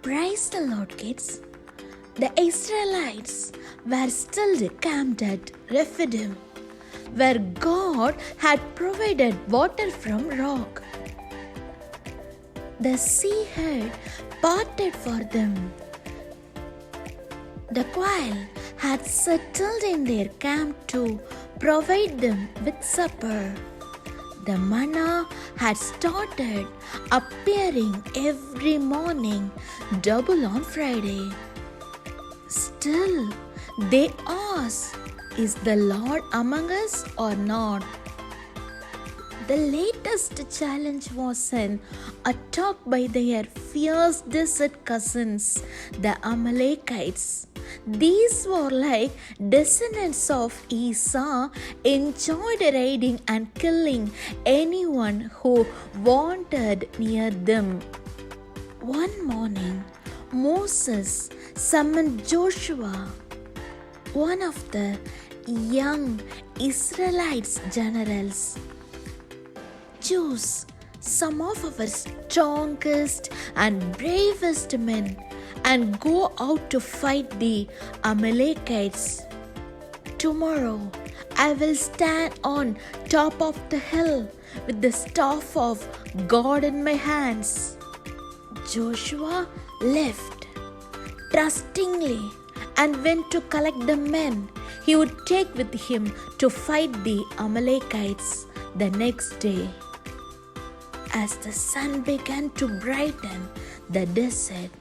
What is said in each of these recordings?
Praise the Lord, kids. The Israelites were still camped at Rephidim, where God had provided water from rock. The sea had parted for them. The quail had settled in their camp to provide them with supper. The manna had started appearing every morning, double on Friday. Still, they asked, "Is the Lord among us or not?" The latest challenge was an attack by their fierce desert cousins, the Amalekites. These were like descendants of Esau, enjoyed raiding and killing anyone who wandered near them. One morning, Moses summoned Joshua, one of the young Israelites' generals. "Choose some of our strongest and bravest men and go out to fight the Amalekites. Tomorrow I will stand on top of the hill with the staff of God in my hands." Joshua left trustingly and went to collect the men he would take with him to fight the Amalekites the next day. As the sun began to brighten the desert,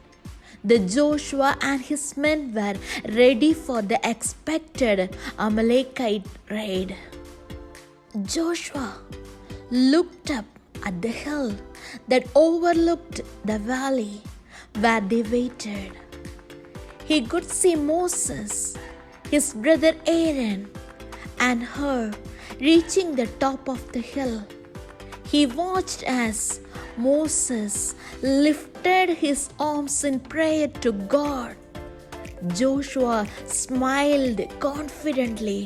the Joshua and his men were ready for the expected Amalekite raid. Joshua looked up at the hill that overlooked the valley where they waited. He could see Moses, his brother Aaron, and Hur reaching the top of the hill. He watched as Moses lifted his arms in prayer to God. Joshua smiled confidently.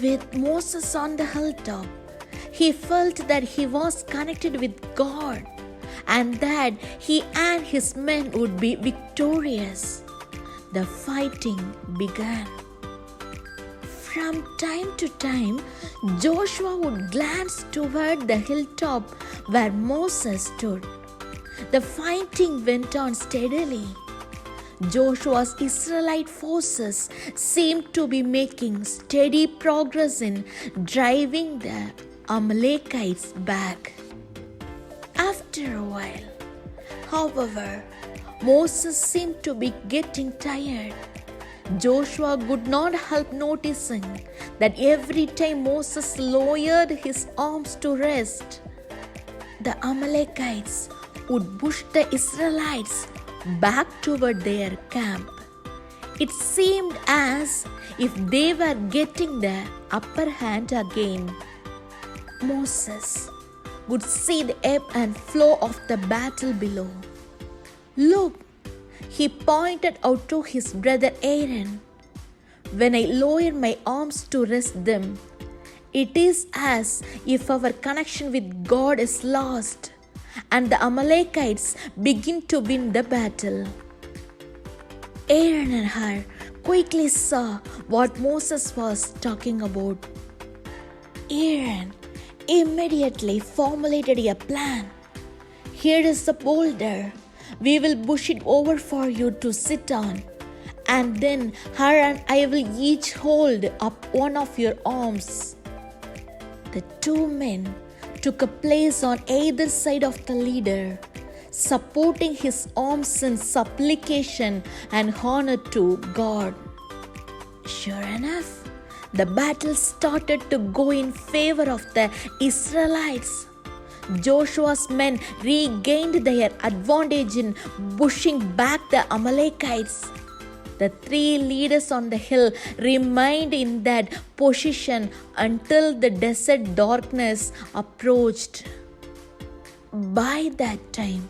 With Moses on the hilltop, he felt that he was connected with God and that he and his men would be victorious. The fighting began. From time to time, Joshua would glance toward the hilltop where Moses stood. The fighting went on steadily. Joshua's Israelite forces seemed to be making steady progress in driving the Amalekites back. After a while, however, Moses seemed to be getting tired. Joshua could not help noticing that every time Moses lowered his arms to rest, the Amalekites would push the Israelites back toward their camp. It seemed as if they were getting the upper hand again. Moses would see the ebb and flow of the battle below. "Look," he pointed out to his brother Aaron, "when I lower my arms to rest them, it is as if our connection with God is lost and the Amalekites begin to win the battle." Aaron and Hur quickly saw what Moses was talking about. Aaron immediately formulated a plan. "Here is the boulder. We will push it over for you to sit on, and then Hur and I will each hold up one of your arms." The two men took a place on either side of the leader, supporting his arms in supplication and honor to God. Sure enough, the battle started to go in favor of the Israelites. Joshua's men regained their advantage in pushing back the Amalekites. The three leaders on the hill remained in that position until the desert darkness approached. By that time,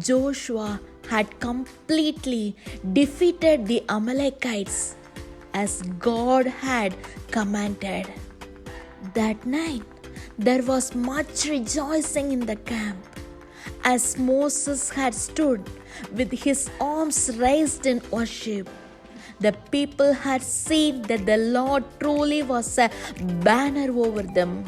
Joshua had completely defeated the Amalekites as God had commanded. That night, there was much rejoicing in the camp As Moses had stood with his arms raised in worship, the people had seen that the Lord truly was a banner over them.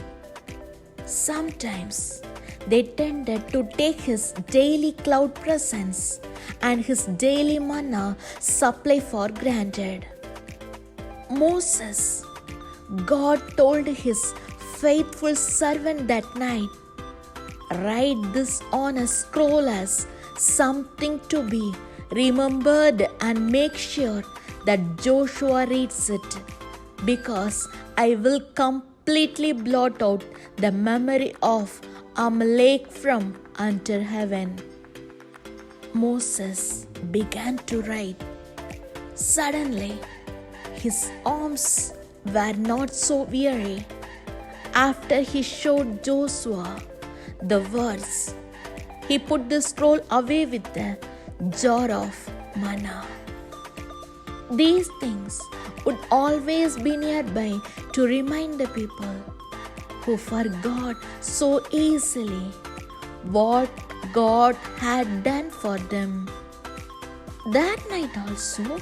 Sometimes they tended to take his daily cloud presence and his daily manna supply for granted. Moses, God told his faithful servant that night, "Write this on a scroll as something to be remembered and make sure that Joshua reads it, because I will completely blot out the memory of Amalek from under heaven." Moses began to write. Suddenly, his arms were not so weary. After he showed Joshua the words, he put the scroll away with the jar of manna. These things would always be nearby to remind the people who forgot so easily what God had done for them. That night also,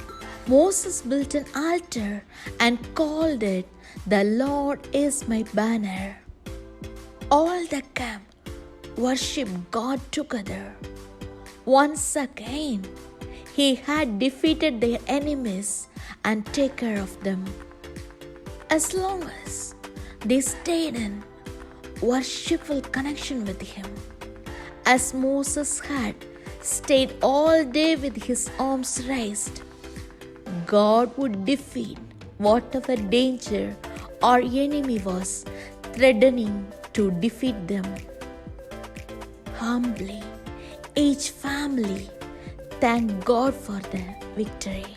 Moses built an altar and called it, "The Lord is my banner." All the camp worshiped God together. Once again, he had defeated their enemies and taken care of them. As long as they stayed in worshipful connection with him, as Moses had stayed all day with his arms raised, God would defeat whatever danger or enemy was threatening to defeat them. Humbly, each family thanked God for the victory.